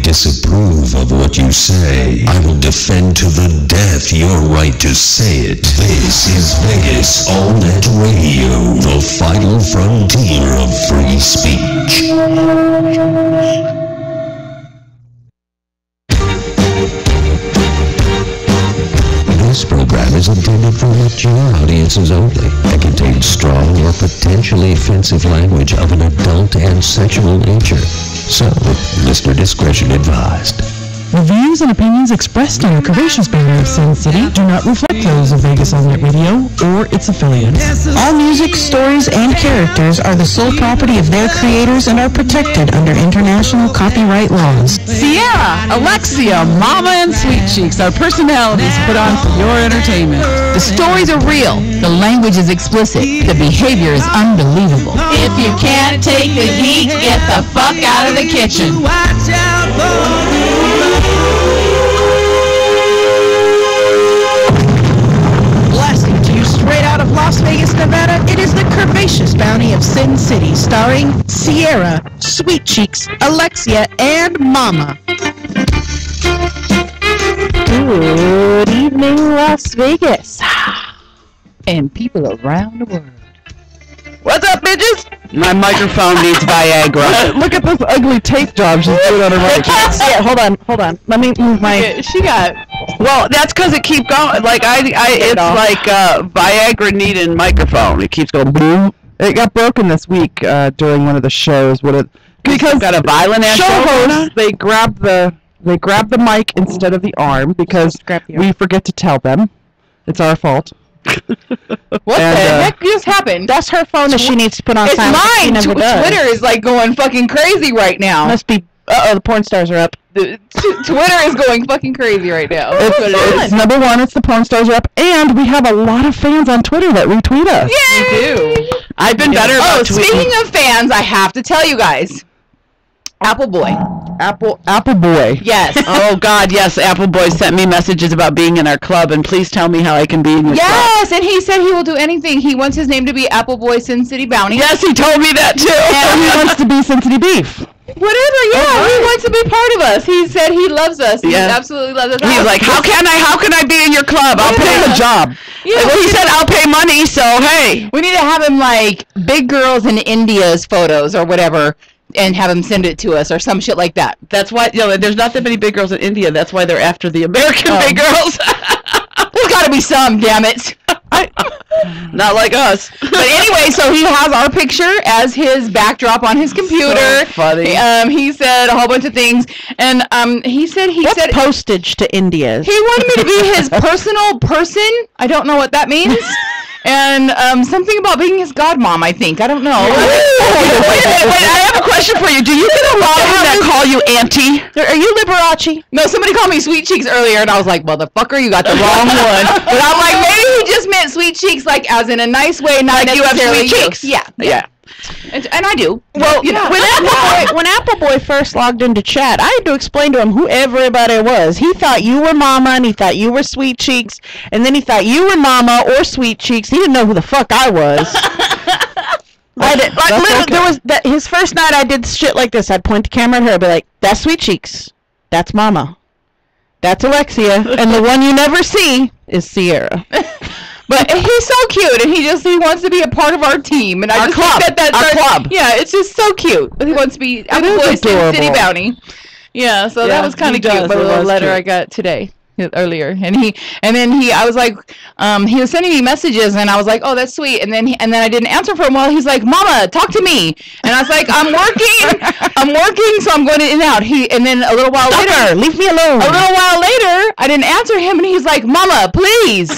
disapprove of what you say, I will defend to the death your right to say it. This is Vegas All Net Radio, the final frontier of free speech. This program is intended for mature audiences only and contains strong or potentially offensive language of an adult and sexual nature. So, listener discretion advised. The views and opinions expressed on the Curvaceous banner of Sin City do not reflect those of Vegas All Net Radio or its affiliates. All music, stories, and characters are the sole property of their creators and are protected under international copyright laws. Sierra, Alexia, Mama, and Sweet Cheeks are personalities put on for your entertainment. The stories are real. The language is explicit. The behavior is unbelievable. If you can't take the heat, get the fuck out of the kitchen. Watch out for blasting to you straight out of Las Vegas, Nevada, it is the Curvaceous Bounty of Sin City, starring Sierra, Sweet Cheeks, Alexia, and Mama. Good evening, Las Vegas. And people around the world. What's up, bitches? My microphone needs Viagra. Look at this ugly tape job she's doing on her mic. Yeah, hold on. Let me move my... She got... Well, that's because it keeps going. Like, it's like Viagra needing microphone. It keeps going boom. It got broken this week during one of the shows. Because got a violent ass show hosts, they grab the mic instead of the arm because we forget to tell them. It's our fault. What the heck just happened? That's her phone that she needs to put on silent. It's mine. Twitter is like going fucking crazy right now. Must be. The porn stars are up. Twitter is going fucking crazy right now. It's number one. It's the porn stars are up, and we have a lot of fans on Twitter that retweet us. Yay! We do. I've been better about tweeting. Speaking of fans, I have to tell you guys. Apple Boy. Apple Boy. Yes. Oh, God, yes. Apple Boy sent me messages about being in our club, and please tell me how I can be in your club. Yes, and he said he will do anything. He wants his name to be Apple Boy Sin City Bounty. Yes, he told me that, too. And he wants to be Sin City Beef. Whatever, yeah. He wants to be part of us. He said he loves us. He absolutely loves us. He's like, how can I be in your club? I'll pay him a job. Yeah, well, he said, I'll pay money, so, hey. We need to have him, like, big girls in India's photos or whatever. And have them send it to us or some shit like that. That's why, there's not that many big girls in India. That's why they're after the American big girls. There's got to be some, damn it. Not like us. But anyway, so he has our picture as his backdrop on his computer. So funny. He said a whole bunch of things. And he said postage to India? He wanted me to be his personal person. I don't know what that means. And something about being his godmom, I think. I don't know. Wait, I have a question for you. Do you get a lot of them that call you auntie? Are you Liberace? No, somebody called me Sweet Cheeks earlier, and I was like, motherfucker, you got the wrong one. But I'm like, maybe he just meant Sweet Cheeks, like, as in a nice way, not like necessarily you have sweet cheeks. Yeah. And I do. Well, when Apple Boy first logged into chat, I had to explain to him who everybody was. He thought you were Mama, and he thought you were Sweet Cheeks, and then he thought you were Mama or Sweet Cheeks. He didn't know who the fuck I was. There was his first night. I did shit like this. I'd point the camera at her, and be like, "That's Sweet Cheeks. That's Mama. That's Alexia, and the one you never see is Sierra." But he's so cute, and he wants to be a part of our team, and I just think our club. Yeah, it's just so cute. He wants to be Apple Boy Sin City Bounty. Yeah, so that was kind of cute. My little letter I got today. Earlier, I was like, he was sending me messages, and I was like, oh, that's sweet, and then I didn't answer for a while. He's like, Mama, talk to me, and I was like, I'm working, so I'm going in and out. And then a little while later, leave me alone. A little while later, I didn't answer him, and he's like, Mama, please,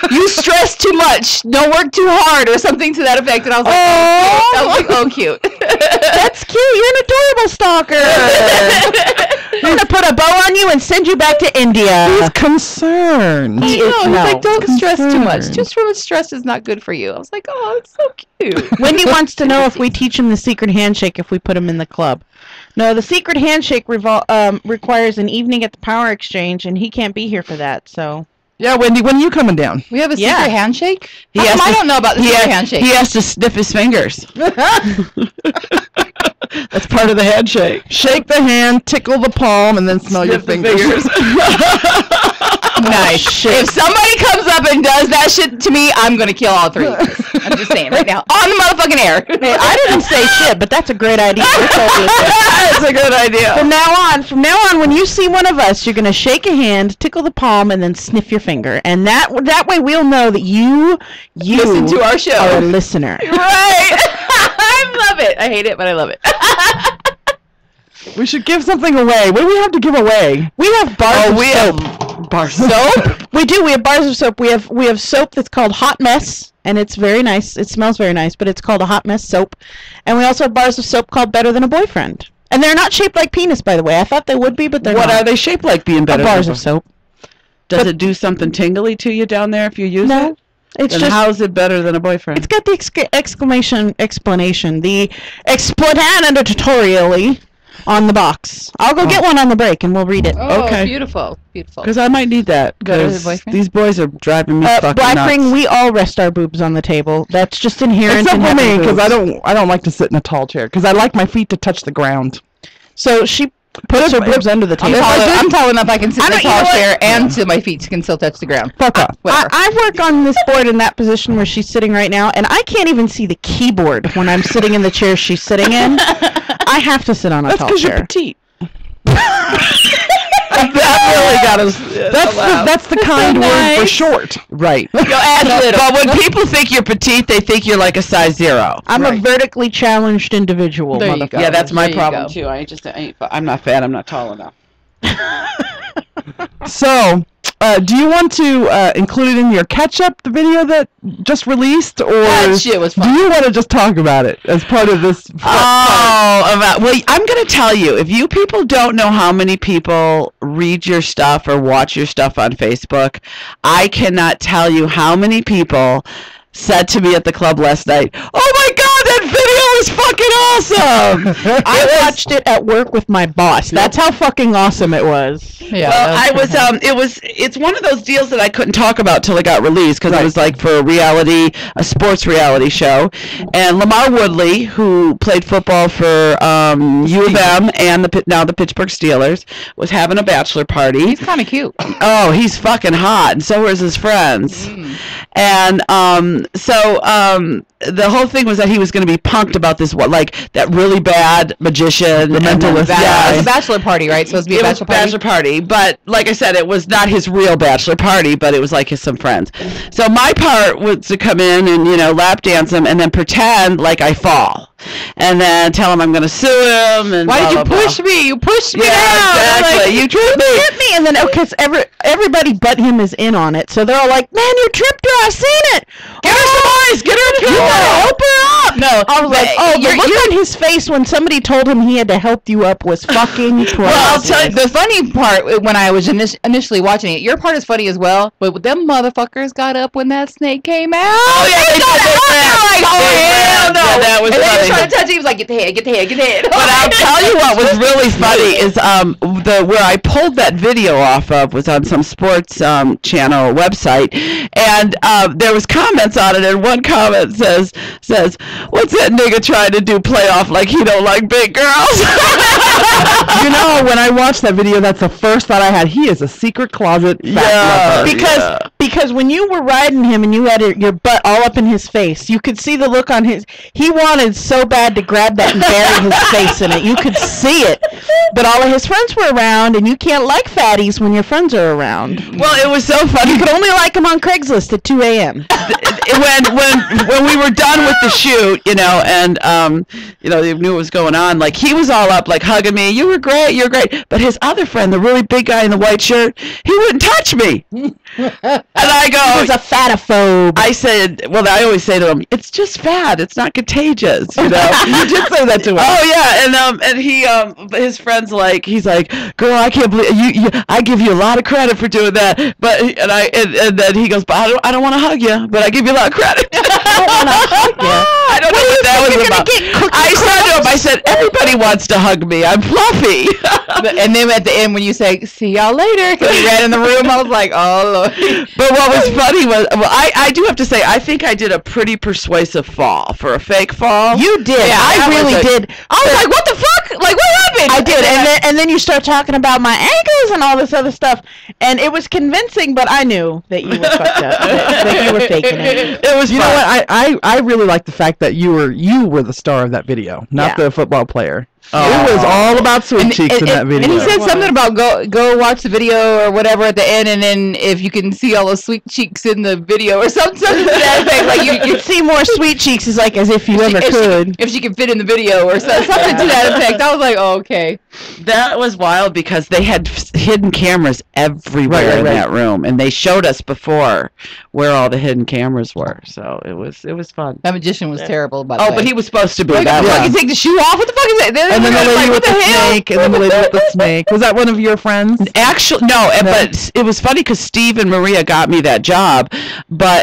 you stress too much, don't work too hard, or something to that effect. And I was like, oh, cute. That's cute. You're an adorable stalker. I'm gonna put a bow on you and send you back to India. He's concerned. He's like, don't stress too much. Too much stress is not good for you. I was like, oh, it's so cute. Wendy wants to know if we teach him the secret handshake if we put him in the club. No, the secret handshake requires an evening at the Power Exchange, and he can't be here for that. So Yeah, Wendy, when are you coming down? We have a secret handshake? I don't know about the secret handshake. He has to sniff his fingers. That's part of the handshake. Shake the hand, tickle the palm, and then smell your fingers. Nice. If somebody comes up and does that shit to me, I'm going to kill all three of you. I'm just saying right now. On the motherfucking air. Hey, I didn't say shit, but that's a great idea. That's a good idea. From now on, when you see one of us, you're going to shake a hand, tickle the palm, and then sniff your finger. And that way we'll know that you listen to our show. Are a listener. Right. I love it. I hate it, but I love it. We should give something away. What do we have to give away? We have bars of soap. Bars of soap? We do. We have bars of soap. We have soap that's called Hot Mess, and it's very nice. It smells very nice, but it's called a Hot Mess soap. And we also have bars of soap called Better Than a Boyfriend. And they're not shaped like penis, by the way. I thought they would be, but they're not. What are they shaped like being better? Bars of soap. Does it do something tingly to you down there if you use it? No. It's then just, how is it better than a boyfriend? It's got the explanation, the explanatory on the box. I'll go get one on the break and we'll read it. Oh, okay. Beautiful. Because I might need that. Because these boys are driving me fucking Black nuts. Ring, we all rest our boobs on the table. That's just inherent. Except for me, because I don't don't like to sit in a tall chair because I like my feet to touch the ground. So she puts her boobs under the table. I'm tall enough I can sit in a tall chair and so my feet can still touch the ground. Fuck off. I work on this board in that position where she's sitting right now, and I can't even see the keyboard when I'm sitting in the chair she's sitting in. I have to sit on a tall chair. That's because you're petite. That really got us. That's the kind word for short. Right. Go add little. But when people think you're petite, they think you're like a size 0. I'm a vertically challenged individual. There you go. Yeah, that's my There you problem go. too. I'm not fat. I'm not tall enough. So, do you want to include it in your catch-up, the video that just released, or That shit was fun. do you want to just talk about it as part of this? Well, I'm going to tell you, if you people don't know how many people read your stuff or watch your stuff on Facebook, I cannot tell you how many people said to me at the club last night, "Oh my God, that video is fucking awesome!" I watched it at work with my boss. That's how fucking awesome it was. Yeah, well, it's one of those deals that I couldn't talk about till it got released because it was like for a sports reality show. And Lamar Woodley, who played football for U of M and now the Pittsburgh Steelers, was having a bachelor party. He's kind of cute. Oh, he's fucking hot, and so was his friends. And so the whole thing was that he was going to be punked about this, that really bad magician, the mentalist. Yeah, it's a bachelor party, right? So it's be a bachelor party. But like I said, it was not his real bachelor party, but it was like some friends. So my part was to come in and lap dance him, and then pretend like I fall, and then tell him I'm going to sue him. And why did you push me? You pushed me. Yeah, exactly. You tripped me. Hit me, and then because everybody but him is in on it, so they're all like, "Man, you tripped her! I've seen it. Get her some ice. Get her a pillow. Help her up." No, I was like, the look on his face when somebody told him he had to help you up was fucking priceless. Well, I'll tell you, the funny part when I was initially watching it, your part is funny as well, but them motherfuckers got up when that snake came out. Oh, yeah, they got up. They're like, oh, hell no. Yeah, that was and funny. then he was trying to touch it. He was like, get the head, get the head, get the head. But I'll tell you what was really funny is where I pulled that video off of was on some sports channel website, and there was comments on it, and one comment says, "What's that nigga trying to do? Play off like he don't like big girls?" When I watched that video, that's the first thought I had. He is a secret closet fat lover. Because when you were riding him and you had your butt all up in his face, you could see the look on his. He wanted so bad to grab that and bury his face in it. You could see it, but all of his friends were around, and you can't like fatties when your friends are around. Well, it was so funny. You could only like him on Craigslist at 2 a.m. when we were done with the shoot, and they knew what was going on. Like he was all up, like hugging me. You were great. You're great. But his other friend, the really big guy in the white shirt, he wouldn't touch me. And I go, he was a fatophobe. I said, well, I always say to him, it's just fat. It's not contagious. You know, you did say that to him. Oh yeah, and he his friends he's like, girl, I can't believe you. I give you a lot of credit for doing that, but and then he goes, but I don't want to hug you, but I give you a lot of credit. I don't know what that was about. I said to him, I said, everybody wants to hug me. I'm fluffy. And then at the end, when you say, see y'all later, because he ran in the room, I was like, oh, Lord. But what was funny was, I do have to say, I think I did a pretty persuasive fall for a fake fall. You did. Yeah, I really did. I was like, what the fuck? Like, what happened? I did. And then you start talking about my ankles and all this other stuff. And it was convincing, but I knew that you were fucked up. That you were faking it. It was You know what? I really like the fact that you were the star of that video, not the football player. It was all about sweet cheeks in that video. And he said something about go watch the video or whatever at the end, and then if you can see all those sweet cheeks in the video or something to that effect, like you'd see more sweet cheeks, is like as if you ever could. If she could fit in the video or something to that effect. I was like, oh, okay. That was wild because they had hidden cameras everywhere in that room, and they showed us before where all the hidden cameras were. So it was fun. That magician was terrible, by the way. Oh, but he was supposed to be. Like, you take the shoe off? What the fuck is that? And then the lady with the snake, and then the lady with the snake. Was that one of your friends? Actually, no. But it was funny because Steve and Maria got me that job,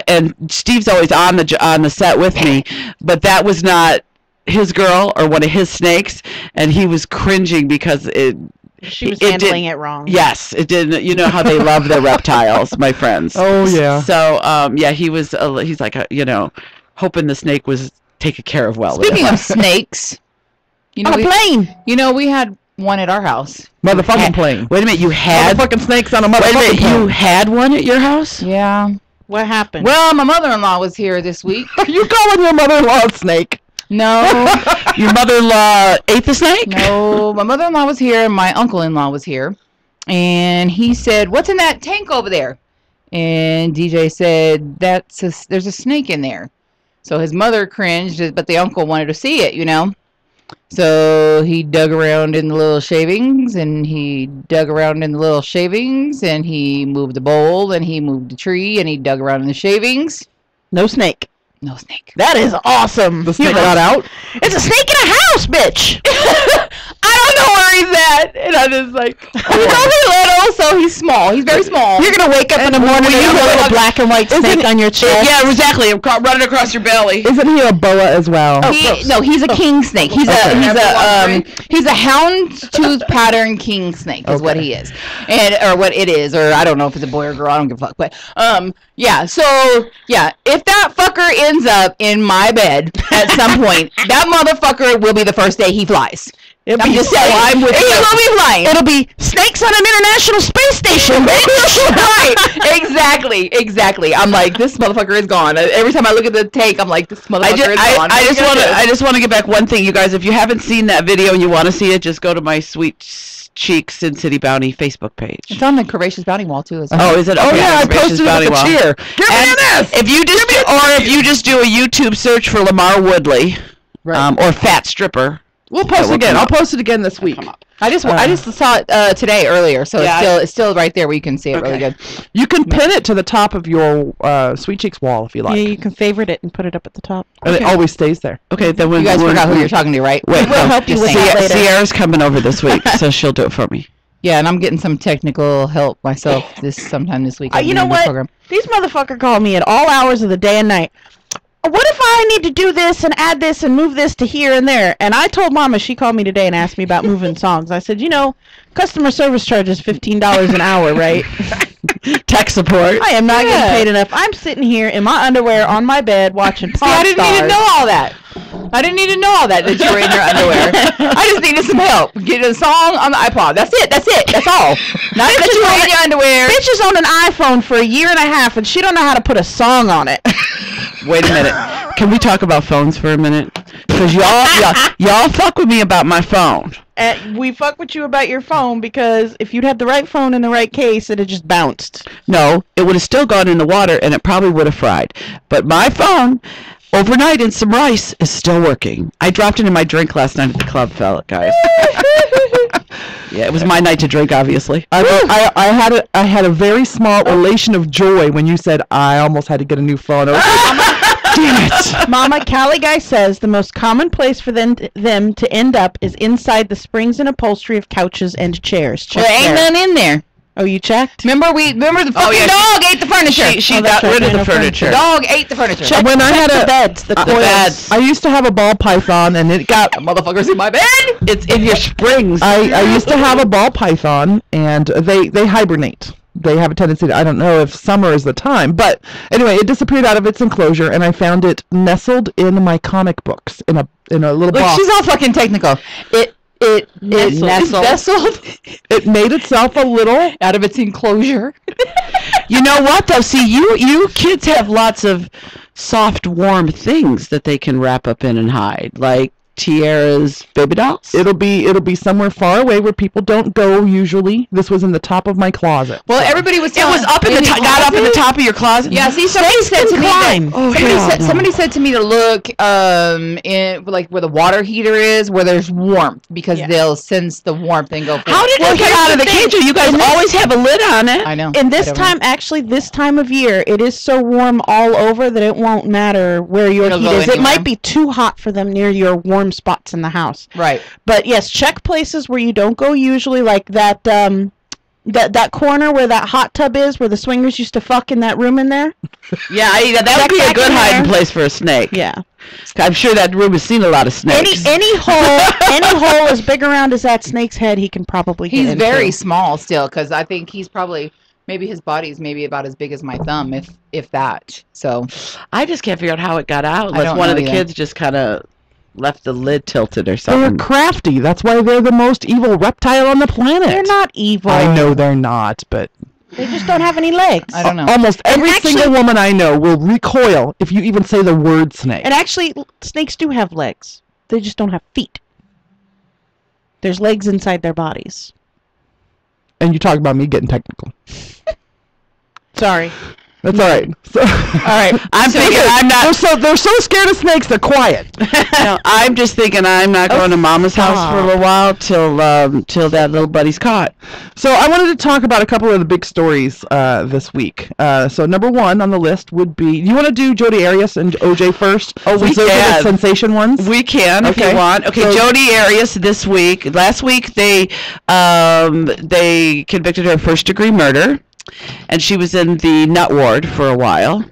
and Steve's always on the set with me, but that was not his girl or one of his snakes, and he was cringing because she was handling it wrong. Yes, it didn't. You know how they love their reptiles, my friends. Oh yeah. So he was. He's like, hoping the snake was taken care of well. Speaking of snakes. On a plane. You know, we had one at our house. Motherfucking plane. Wait a minute, you had motherfucking snakes on a motherfucking plane. You had one at your house? Yeah. What happened? Well, my mother-in-law was here this week. Are you calling your mother-in-law a snake? No. Your mother-in-law ate the snake? No, my mother-in-law was here and my uncle-in-law was here. And he said, what's in that tank over there? And DJ said, there's a snake in there. So his mother cringed, but the uncle wanted to see it, you know. So he dug around in the little shavings, and he dug around in the little shavings, and he moved the bowl, and he moved the tree, and he dug around in the shavings. No snake. No snake. That is awesome. The snake got out? It's a snake in a house, bitch. I don't know where he's at. And I'm just like, he's only little, so he's small. He's very small. You're going to wake up in the morning and have a little black and white snake on your chest. Yeah, exactly. Running across your belly. Isn't he a boa as well? No, he's a king snake. He's a houndstooth pattern king snake is what he is. Or what it is. Or I don't know if it's a boy or girl. I don't give a fuck. But, yeah. So, yeah. If that fucker ends up in my bed at some point, that motherfucker will be the first day he flies. I'm just saying. He will be flying. It'll be snakes on an international space station, bitch. Right. Exactly. I'm like, this motherfucker is gone. Every time I look at the tank, I'm like, this motherfucker is gone. I just want to get back one thing, you guys. If you haven't seen that video and you want to see it, just go to my Sweet Cheeks SinCityBounty Facebook page. It's on the Curvaceous Bounty wall too. Oh, is it? Okay, oh yeah, I posted it with the cheer. Give me this. If you just do a YouTube search for Lamar Woodley, or Fat Stripper. We'll post it again. I'll post it again this week. I just saw it today earlier, so it's still right there where you can see it really good. You can pin it to the top of your Sweet Cheeks wall if you like. Yeah, you can favorite it and put it up at the top. And it always stays there. Okay, then you guys forgot who you're talking to, right? Wait, we'll help you with that later. Sierra's coming over this week, so she'll do it for me. Yeah, and I'm getting some technical help myself sometime this week. You know what? These motherfuckers call me at all hours of the day and night. What if I need to do this and add this and move this to here and there? And I told Mama, she called me today and asked me about moving songs. I said, customer service charges $15 an hour, right? Tech support. I am not getting paid enough. I'm sitting here in my underwear on my bed watching Pawn Stars. I didn't need to know all that. I didn't need to know all that you were in your underwear. I just needed some help. Get a song on the iPod. That's it. That's all. Not that you were in your underwear. Bitch is on an iPhone for a year and a half, and she don't know how to put a song on it. Wait a minute. Can we talk about phones for a minute? Because y'all fuck with me about my phone. We fuck with you about your phone because if you'd had the right phone in the right case, it had just bounced. No, it would have still gone in the water and it probably would have fried. But my phone, overnight in some rice, is still working. I dropped it in my drink last night at the club, guys. Yeah, it was my night to drink, obviously. I had a very small elation of joy when you said I almost had to get a new phone. Damn it. Mama, Cali Guy says the most common place for them to end up is inside the springs and upholstery of couches and chairs. Well, there ain't none in there. Oh, you checked? Remember the fucking dog ate the furniture. She got rid of the furniture. The dog ate the furniture. Check the beds, the beds. I used to have a ball python, and it got motherfuckers in my bed. It's in your springs. I used to have a ball python, and they hibernate. They have a tendency to, I don't know if summer is the time, but anyway, it disappeared out of its enclosure, and I found it nestled in my comic books in a little box. She's all fucking technical. It nestled. It made itself a little out of its enclosure. You know what though? See, you kids have lots of soft, warm things that they can wrap up in and hide, like tiaras, baby dolls. It'll be somewhere far away where people don't go usually. This was in the top of my closet. Well, everybody was telling, it was up in the top. Got up in the top of your closet. Yeah. See, somebody said to me that, somebody said to me to look in like where the water heater is, where there's warmth, because they'll sense the warmth and go. How did it get out of the cage? You guys always have a lid on it. I know. And this time of year, it is so warm all over that it won't matter where your heat is. It might be too hot for them near your warm spots in the house. Right. But yes, check places where you don't go usually, like that that corner where that hot tub is, where the swingers used to fuck in that room in there. Yeah, that would be a good hiding place for a snake. Yeah. I'm sure that room has seen a lot of snakes. Any hole as big around as that snake's head, he can probably get into. He's very small still, because I think he's probably, maybe his body's maybe about as big as my thumb, if that. So I just can't figure out how it got out. Unless one of the kids just kind of left the lid tilted or something. They're crafty. That's why they're the most evil reptile on the planet. They're not evil. I know they're not, but they just don't have any legs. I don't know. Almost every single woman I know will recoil if you even say the word snake. And actually, snakes do have legs. They just don't have feet. There's legs inside their bodies. And you talk about me getting technical. Sorry. That's all right. So, all right. I'm thinking I'm not. They're so scared of snakes. They're quiet. No, I'm just thinking I'm not going to Mama's house for a little while till that little buddy's caught. So I wanted to talk about a couple of the big stories this week. So number one on the list would be. You want to do Jodi Arias and OJ first? Oh, we can. Those are the sensation ones. We can if you want. Okay, so, Jodi Arias this week. Last week they convicted her of first-degree murder. And she was in the nut ward for a while.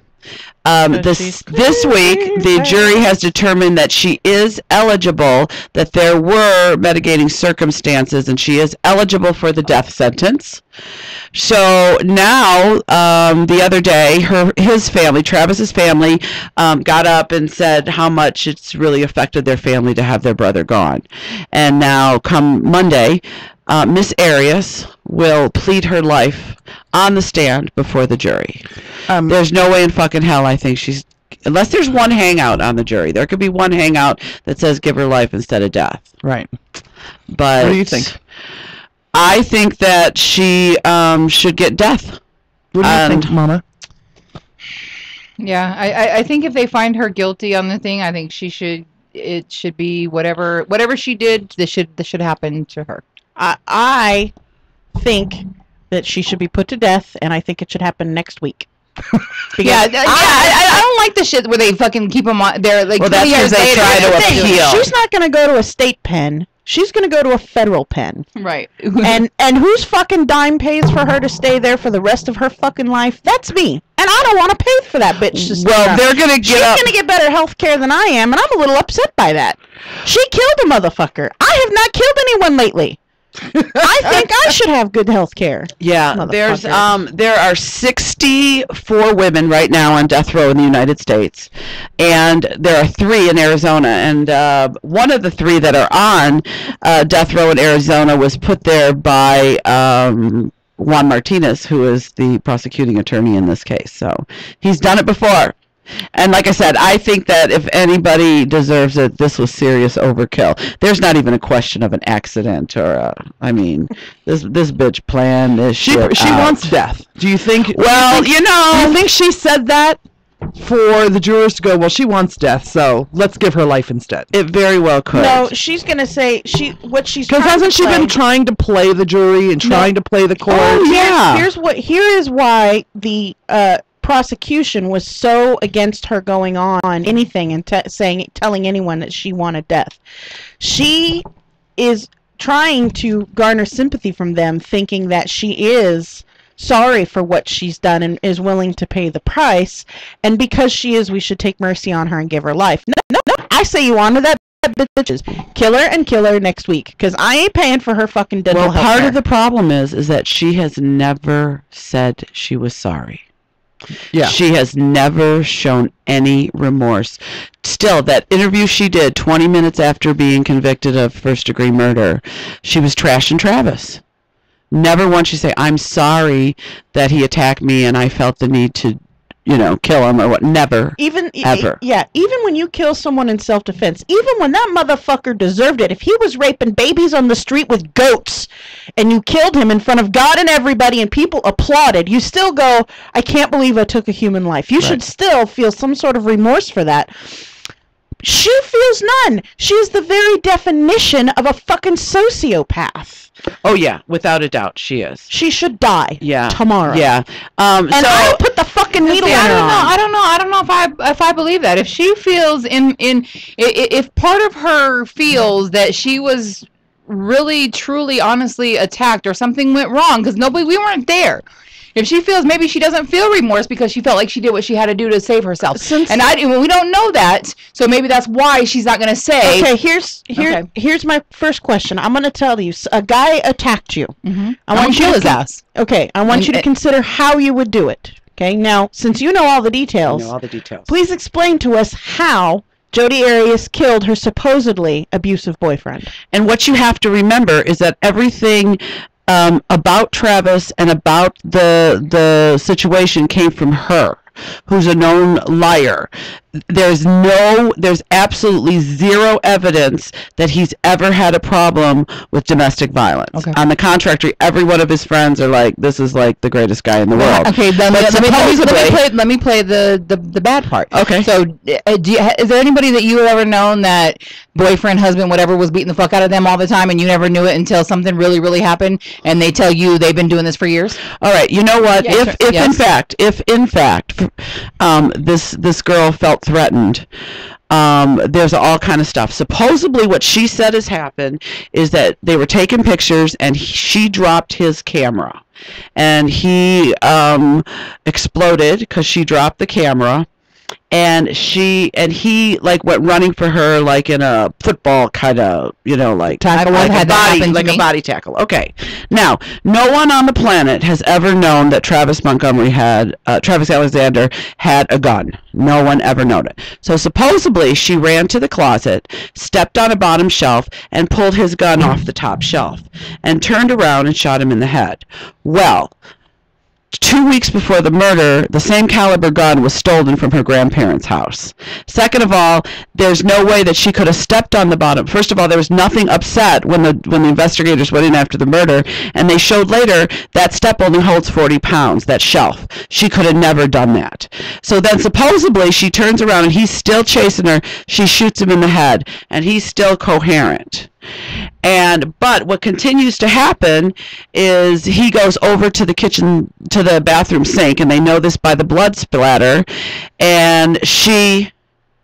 This week, the jury has determined that she is eligible, that there were mitigating circumstances, and she is eligible for the death sentence. So now, the other day, his family, Travis's family, got up and said how much it's really affected their family to have their brother gone. And now, come Monday, Miss Arias will plead her life on the stand before the jury. There's no way in fucking hell I think she's... Unless there's one hangout on the jury. There could be one hangout that says give her life instead of death. Right. But what do you think? I think that she should get death. What do you think, Mama? Yeah, I think if they find her guilty on the thing, I think it should be whatever she did, this should happen to her. I think that she should be put to death, and I think it should happen next week. I don't like the shit where they fucking keep them on there like 20 years later. Appeal. She's not going to go to a state pen. She's going to go to a federal pen. Right. and whose fucking dime pays for her to stay there for the rest of her fucking life? That's me. And I don't want to pay for that bitch to stay Well, they're going to get She's going to get better health care than I am, and I'm a little upset by that. She killed a motherfucker. I have not killed anyone lately. I think I should have good health care. Yeah, there are 64 women right now on death row in the United States, and there are 3 in Arizona. And one of the 3 that are on death row in Arizona was put there by Juan Martinez, who is the prosecuting attorney in this case. So he's done it before. And like I said, I think that if anybody deserves it, this was serious overkill. There's not even a question of an accident or this bitch planned this shit. She wants death. Do you think? Well, do you think she said that for the jurors to go, well, she wants death, so let's give her life instead? It very well could. No, she's gonna say because hasn't she been trying to play the jury and trying to play the court? Oh yeah. Here is why the prosecution was so against her going on anything and telling anyone that she wanted death. She is trying to garner sympathy from them, thinking that she is sorry for what she's done and is willing to pay the price, and because she is, we should take mercy on her and give her life. No, I say you honor that bitches. Kill her next week, because I ain't paying for her fucking dental health. Well, part of the problem is that she has never said she was sorry. Yeah. She has never shown any remorse. Still, that interview she did 20 minutes after being convicted of first-degree murder, she was trashing Travis. Never once she say, I'm sorry that he attacked me and I felt the need to, kill him or what. Never. Ever. Yeah, even when you kill someone in self-defense, even when that motherfucker deserved it, if he was raping babies on the street with goats and you killed him in front of God and everybody and people applauded, you still go, I can't believe I took a human life. You should still feel some sort of remorse for that. She feels none. She's the very definition of a fucking sociopath. Oh yeah, without a doubt, she is. She should die. Yeah. Tomorrow. Yeah. And I'll put the fucking needle in her arm. I don't know if I believe that. If she feels if part of her feels that she was really, truly, honestly attacked or something went wrong, because we weren't there. If she feels maybe she doesn't feel remorse because she felt like she did what she had to do to save herself, we don't know that, so maybe that's why she's not going to say. Okay, here's my first question. I'm going to tell you, a guy attacked you. Mm-hmm. I want you to kill his ass. Okay, I want you to consider how you would do it. Okay, now since you know all the details, please explain to us how Jodi Arias killed her supposedly abusive boyfriend. And what you have to remember is that everything about Travis and about the situation came from her, who's a known liar. There's absolutely zero evidence that he's ever had a problem with domestic violence. Okay. On the contrary, every one of his friends are like, this is like the greatest guy in the world. Okay, let me play the bad part. Okay. So, is there anybody that you have ever known that boyfriend, husband, whatever, was beating the fuck out of them all the time and you never knew it until something really, really happened and they tell you they've been doing this for years? All right. You know what? Yes, if in fact, this girl felt threatened, there's all kind of stuff. Supposedly what she said has happened is that they were taking pictures and she dropped his camera and he exploded because she dropped the camera, and he like went running for her like in a football kind of, like tackle, like a body tackle. Okay. Now, no one on the planet has ever known that Travis Alexander had a gun. No one ever known it. So supposedly she ran to the closet, stepped on a bottom shelf, and pulled his gun off the top shelf, and turned around and shot him in the head. Well, 2 weeks before the murder, the same caliber gun was stolen from her grandparents' house. Second of all, there's no way that she could have stepped on the bottom. First of all, there was nothing upset when the investigators went in after the murder, and they showed later that step only holds 40 pounds, that shelf. She could have never done that. So then supposedly she turns around and he's still chasing her. She shoots him in the head, and he's still coherent. But what continues to happen is he goes over to the bathroom sink, and they know this by the blood splatter, and she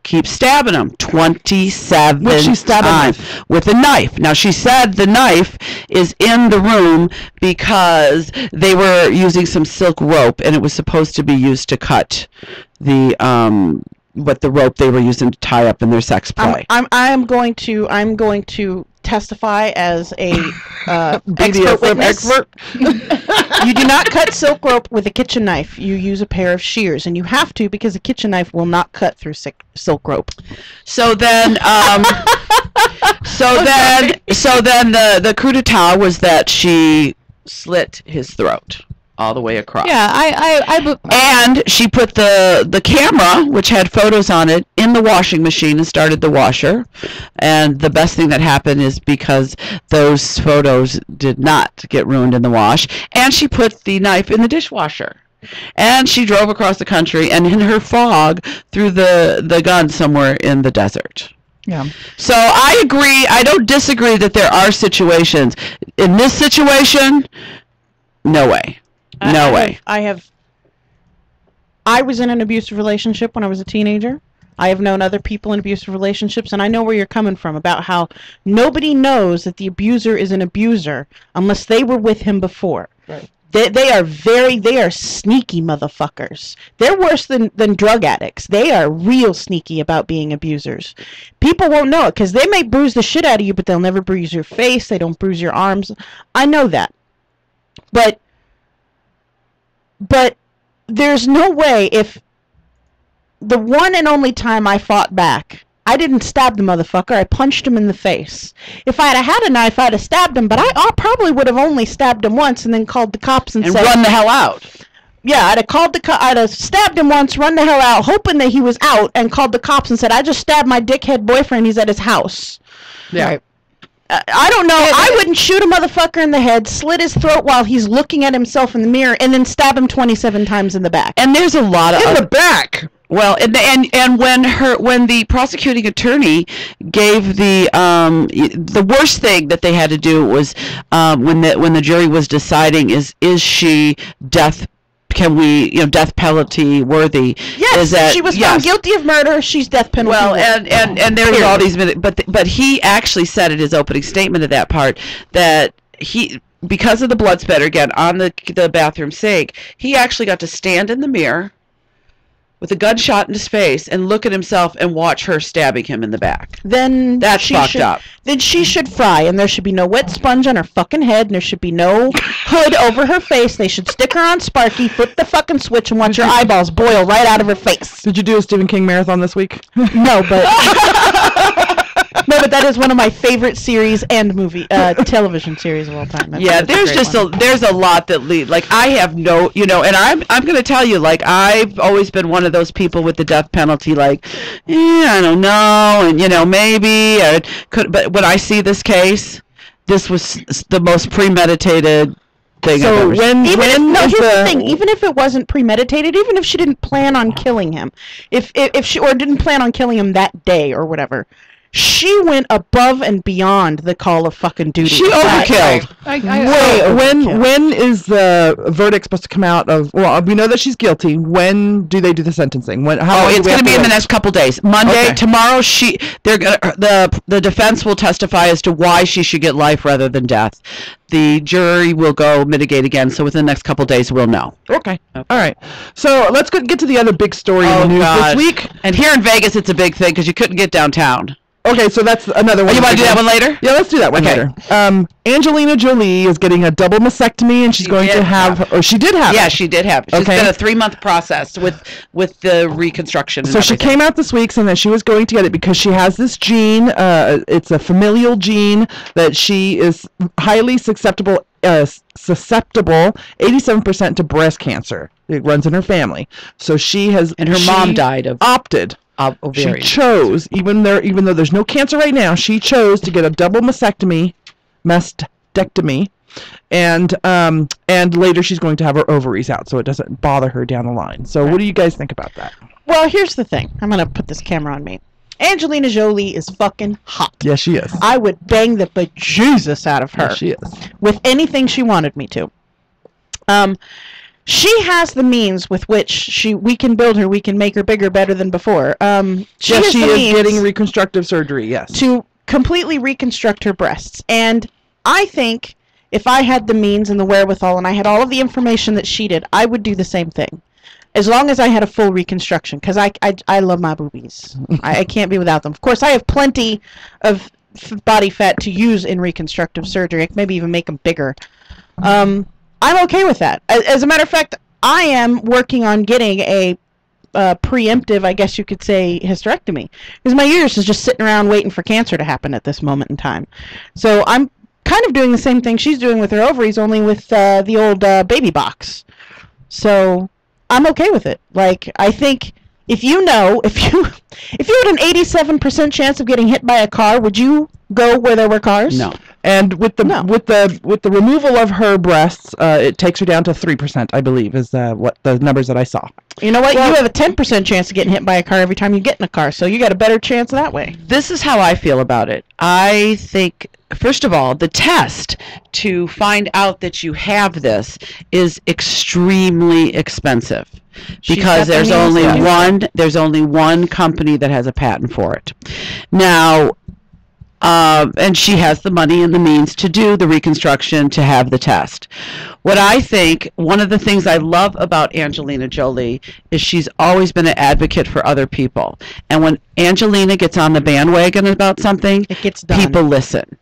keeps stabbing him 27 times with a knife. Now, she said the knife is in the room because they were using some silk rope, and it was supposed to be used to cut the rope they were using to tie up in their sex play. I'm going to testify as a expert witness. You do not cut silk rope with a kitchen knife. You use a pair of shears, and you have to because a kitchen knife will not cut through silk rope. So then, the coup d'etat was that she slit his throat all the way across. Yeah, and she put the camera, which had photos on it, in the washing machine and started the washer. And the best thing that happened is because those photos did not get ruined in the wash. And she put the knife in the dishwasher. And she drove across the country and in her fog threw the gun somewhere in the desert. Yeah. So I agree. I don't disagree that there are situations. In this situation, no way. No way. I have I was in an abusive relationship when I was a teenager. I have known other people in abusive relationships, and I know where you're coming from about how nobody knows that the abuser is an abuser unless they were with him before. Right. They are sneaky motherfuckers. They're worse than drug addicts. They are real sneaky about being abusers. People won't know it because they may bruise the shit out of you, but they'll never bruise your face. They don't bruise your arms. I know that. But there's no way, if the one and only time I fought back, I didn't stab the motherfucker. I punched him in the face. If I'd have had a knife, I'd have stabbed him, but I probably would have only stabbed him once and then called the cops and said, run the hell out. Yeah, I'd have stabbed him once, run the hell out, hoping that he was out, and called the cops and said, I just stabbed my dickhead boyfriend. He's at his house. Yeah. Right. I don't know. I wouldn't shoot a motherfucker in the head, slit his throat while he's looking at himself in the mirror, and then stab him 27 times in the back. And there's a lot of... In the back! Well, and when the prosecuting attorney gave the worst thing that they had to do was when the jury was deciding is she death penalty worthy? Yes, she was found guilty of murder. She's death penalty. Well, and there's all these, but he actually said in his opening statement of that part that because of the blood spatter again on the bathroom sink, he actually got to stand in the mirror with a gunshot in his face and look at himself and watch her stabbing him in the back. Then that's fucked up. Then she should fry, and there should be no wet sponge on her fucking head, and there should be no hood over her face. They should stick her on Sparky, flip the fucking switch, and watch her eyeballs boil right out of her face. Did you do a Stephen King marathon this week? No, but... No, but that is one of my favorite series and movie, television series of all time. There's a lot that like I have no, and I'm going to tell you, like I've always been one of those people with the death penalty, like, I don't know, and maybe I could, but when I see this case, this was the most premeditated thing. So here's the thing, even if it wasn't premeditated, even if she didn't plan on killing him, if she didn't plan on killing him that day or whatever, she went above and beyond the call of fucking duty. She overkilled. When is the verdict supposed to come out of? Well, we know that she's guilty. When do they do the sentencing? It's going to be in the next couple days. Monday, tomorrow. The defense will testify as to why she should get life rather than death. The jury will go mitigate again. So within the next couple days, we'll know. Okay. All right. So let's get to the other big story in the news this week. And here in Vegas, it's a big thing because you couldn't get downtown. Okay, so that's another one. You want to do that one later? Yeah, let's do that one later. Angelina Jolie is getting a double mastectomy, and she's going to have, or she did have. Yeah, she did have. She's been a 3-month process with the reconstruction. So she came out this week saying that she was going to get it because she has this gene. It's a familial gene that she is highly susceptible 87% to breast cancer. It runs in her family. So she has, and her mom died of opted. She chose, even though there's no cancer right now, she chose to get a double mastectomy, and later she's going to have her ovaries out so it doesn't bother her down the line. So what do you guys think about that? Well, here's the thing. I'm going to put this camera on me. Angelina Jolie is fucking hot. Yes, she is. I would bang the bejesus out of her. Yes, she is. With anything she wanted me to. She has the means with which we can build her. We can make her bigger, better than before. She is getting reconstructive surgery, yes. To completely reconstruct her breasts. And I think if I had the means and the wherewithal and I had all of the information that she did, I would do the same thing. As long as I had a full reconstruction. Because I love my boobies. I can't be without them. Of course, I have plenty of body fat to use in reconstructive surgery. I can maybe even make them bigger. I'm okay with that. As a matter of fact, I am working on getting a preemptive, I guess you could say, hysterectomy. Because my uterus is just sitting around waiting for cancer to happen at this moment in time. So I'm kind of doing the same thing she's doing with her ovaries, only with the old baby box. So I'm okay with it. Like, I think if you had an 87% chance of getting hit by a car, would you go where there were cars? No. And with the removal of her breasts, it takes her down to 3%, I believe, is what the numbers that I saw. You know what? You have a 10% chance of getting hit by a car every time you get in a car, so you got a better chance that way. This is how I feel about it. I think first of all, the test to find out that you have this is extremely expensive because there's only one company that has a patent for it. Now, and she has the money and the means to do the reconstruction, to have the test. What I think, one of the things I love about Angelina Jolie is she's always been an advocate for other people. And when Angelina gets on the bandwagon about something, it gets done. People listen.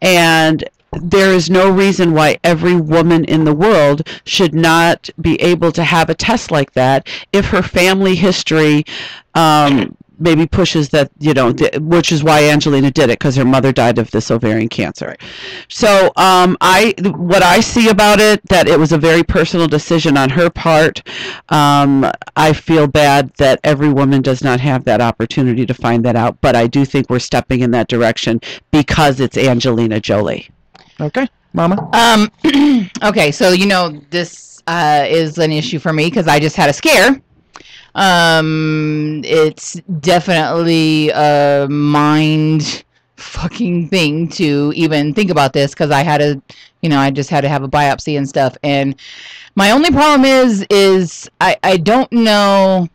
And there is no reason why every woman in the world should not be able to have a test like that if her family history maybe pushes that, which is why Angelina did it, because her mother died of this ovarian cancer. So what I see about it, that it was a very personal decision on her part. I feel bad that every woman does not have that opportunity to find that out, but I do think we're stepping in that direction because it's Angelina Jolie. Okay, Mama. Okay, so this is an issue for me because I just had a scare. It's definitely a mind fucking thing to even think about this because I had I just had to have a biopsy and stuff. And my only problem is I don't know.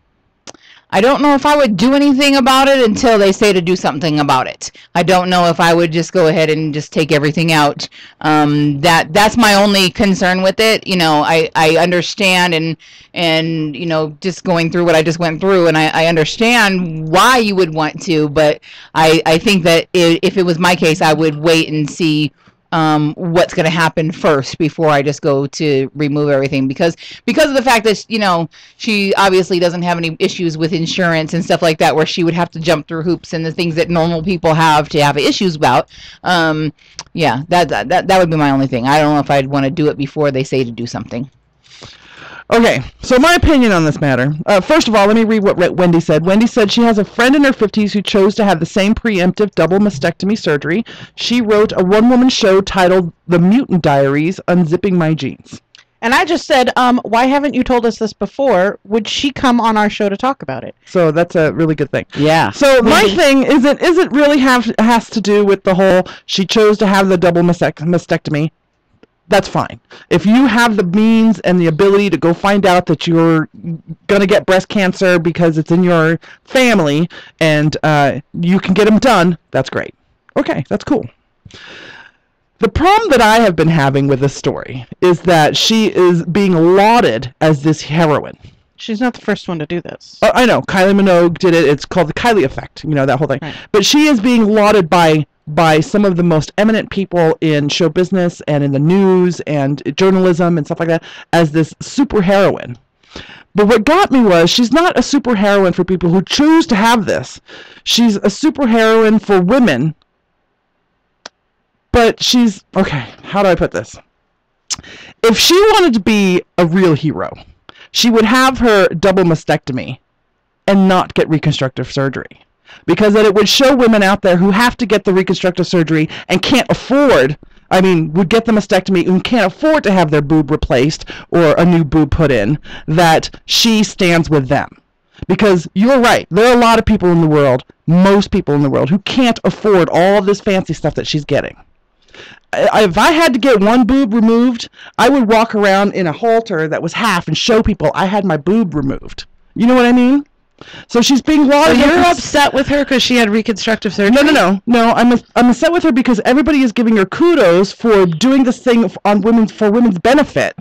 I don't know if I would do anything about it until they say to do something about it. I don't know if I would just go ahead and just take everything out. That's my only concern with it. I understand and just going through what I just went through, and I understand why you would want to, but I think that if it was my case, I would wait and see what's going to happen first before I just go to remove everything, because of the fact that she obviously doesn't have any issues with insurance and stuff like that where she would have to jump through hoops and the things that normal people have to have issues about. Yeah, that would be my only thing. I don't know if I'd want to do it before they say to do something. Okay, so my opinion on this matter. First of all, let me read what Wendy said. Wendy said she has a friend in her 50s who chose to have the same preemptive double mastectomy surgery. She wrote a one-woman show titled The Mutant Diaries, Unzipping My Jeans. And I just said, why haven't you told us this before? Would she come on our show to talk about it? So that's a really good thing. Yeah. So my thing isn't really has to do with the whole she chose to have the double mastectomy. That's fine. If you have the means and the ability to go find out that you're going to get breast cancer because it's in your family and you can get them done, that's great. Okay, that's cool. The problem that I have been having with this story is that she is being lauded as this heroine. She's not the first one to do this. I know. Kylie Minogue did it. It's called the Kylie effect, that whole thing. Right. But she is being lauded by some of the most eminent people in show business and in the news and journalism and stuff like that as this super heroine. But what got me was she's not a super heroine for people who choose to have this. She's a super heroine for women. But she's, okay, how do I put this? If she wanted to be a real hero, she would have her double mastectomy and not get reconstructive surgery. Because then it would show women out there who have to get the reconstructive surgery and can't afford, would get the mastectomy and can't afford to have their boob replaced or a new boob put in, that she stands with them. Because you're right, there are a lot of people in the world, most people in the world, who can't afford all of this fancy stuff that she's getting. If I had to get one boob removed, I would walk around in a halter that was half and show people I had my boob removed. You know what I mean? So she's being lauded. So you're upset with her because she had reconstructive surgery? No. I'm upset with her because everybody is giving her kudos for doing this thing for women's benefit.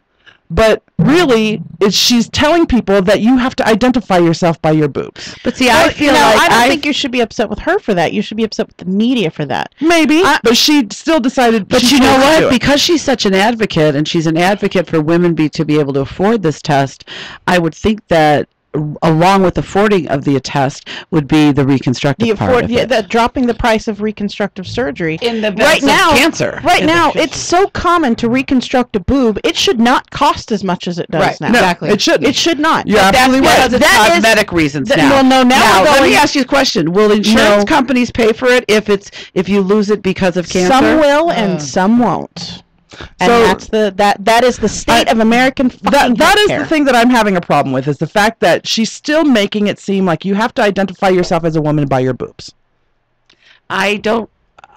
But really, she's telling people that you have to identify yourself by your boobs. But see, I feel like I don't think you should be upset with her for that. You should be upset with the media for that. Maybe, but she still decided. But you know what? Because she's such an advocate, and she's an advocate for women to be able to afford this test, I would think that along with affording of the test would be the reconstructive part of it. That dropping the price of reconstructive surgery in the right now, cancer. Right now, it's so common to reconstruct a boob. It should not cost as much as it does now. No, exactly. It shouldn't. It should not. You're absolutely right. Because it's cosmetic reasons now. Well, no, now let me ask you a question. Will insurance companies pay for it if you lose it because of cancer? Some will and some won't. And so that is the state of American fucking that is the thing that I'm having a problem with, is the fact that she's still making it seem like you have to identify yourself as a woman by your boobs. I don't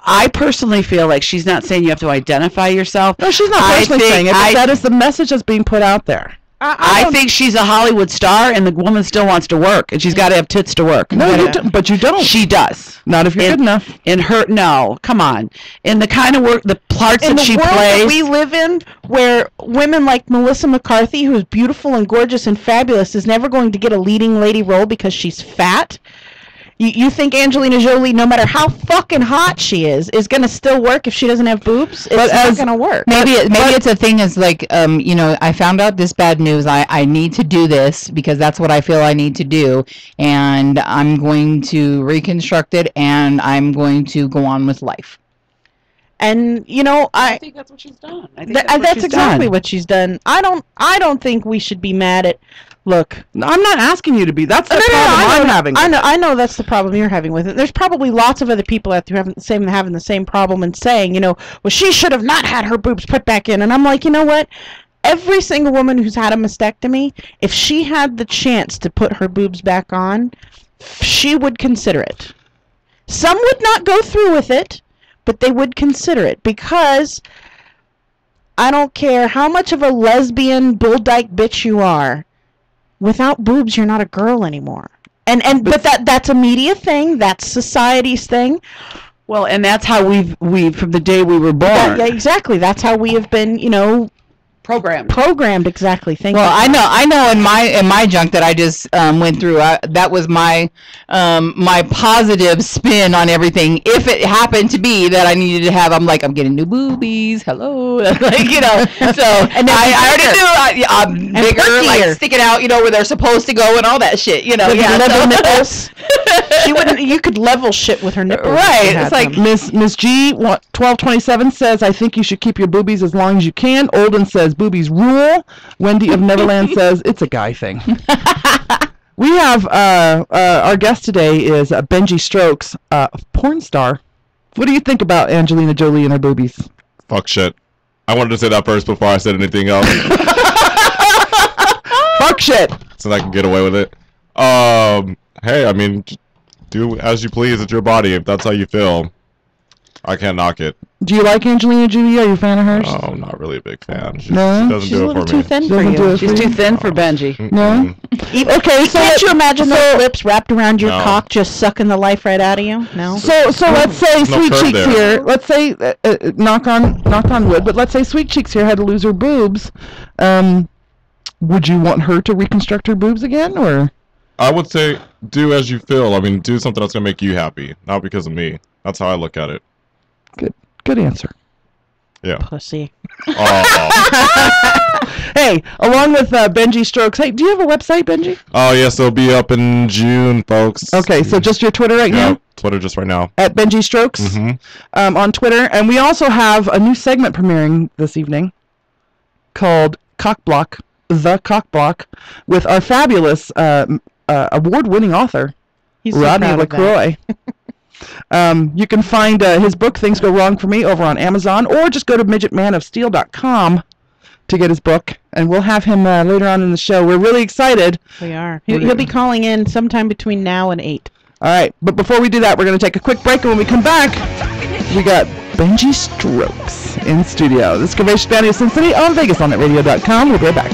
I personally feel like she's not saying you have to identify yourself. No, she's not personally saying it, but that is the message that's being put out there. I think she's a Hollywood star, and the woman still wants to work, and she's got to have tits to work. No, you don't, but you don't. She does. Not if you're good enough. No, come on. In the kind of work, the parts that she plays. In the world that we live in, where women like Melissa McCarthy, who's beautiful and gorgeous and fabulous, is never going to get a leading lady role because she's fat. You think Angelina Jolie, no matter how fucking hot she is going to still work if she doesn't have boobs? It's not going to work. Maybe it's a thing is like, I found out this bad news. I need to do this because that's what I feel I need to do. And I'm going to reconstruct it and I'm going to go on with life. And, I think that's what she's done. That's exactly what she's done. I don't think we should be mad at... Look, I'm not asking you to be. That's the problem I'm having. I know that's the problem you're having with it. There's probably lots of other people out there having the same problem and saying, well, she should have not had her boobs put back in. And I'm like, you know what? Every single woman who's had a mastectomy, if she had the chance to put her boobs back on, she would consider it. Some would not go through with it, but they would consider it because I don't care how much of a lesbian bull dyke bitch you are. Without boobs, you're not a girl anymore. But that's a media thing. That's society's thing. Well, and that's how we've from the day we were born. Yeah, exactly. That's how we have been, Programmed, exactly. Thank you. Well, I know in my junk that I just went through, that was my positive spin on everything. If it happened to be that I needed to have, I'm getting new boobies. Hello, so and I already knew bigger, sticking out, where they're supposed to go and all that shit, level nipples. She wouldn't. You could level shit with her nipples. Right. It's like Miss G 1227 says, I think you should keep your boobies as long as you can. Olden says boobies rule. Wendy of Neverland says it's a guy thing. We have our guest today is Benji Strokes, porn star. What do you think about Angelina Jolie and her boobies? Fuck shit. I wanted to say that first before I said anything else. Fuck shit. So that I can get away with it. Hey, I mean, do as you please. It's your body. If that's how you feel, I can't knock it. Do you like Angelina Jolie? Are you a fan of hers? Oh, I'm not really a big fan. She No? doesn't She's a do it little for too me. thin for you. She's too thin for Benji. No? Okay, so Can't you imagine those lips wrapped around your cock just sucking the life right out of you? No? So let's say No Sweet curve Cheeks there. here. Let's say knock on wood, but let's say Sweet Cheeks here had to lose her boobs. Would you want her to reconstruct her boobs again, or? I would say do as you feel. I mean, do something that's gonna make you happy, not because of me. That's how I look at it. Good answer. Yeah. Pussy. Hey, along with Benji Strokes. Hey, do you have a website, Benji? Oh yes, it'll be up in June, folks. Okay, so just your Twitter right Yeah, now? Twitter just right now. At Benji Strokes on Twitter. And we also have a new segment premiering this evening called CockBlock, the CockBlock, with our fabulous award-winning author, He's so Rodney proud of that. LaCroix. You can find his book, Things Go Wrong for Me, over on Amazon, or just go to midgetmanofsteel.com to get his book, and we'll have him later on in the show. We're really excited. We are. He'll be calling in sometime between now and 8. All right, but before we do that, we're going to take a quick break, and when we come back, we got Benji Strokes in studio. This is Curvaceous Bounty of Sin City on VegasOnNetRadio.com. We'll be right back.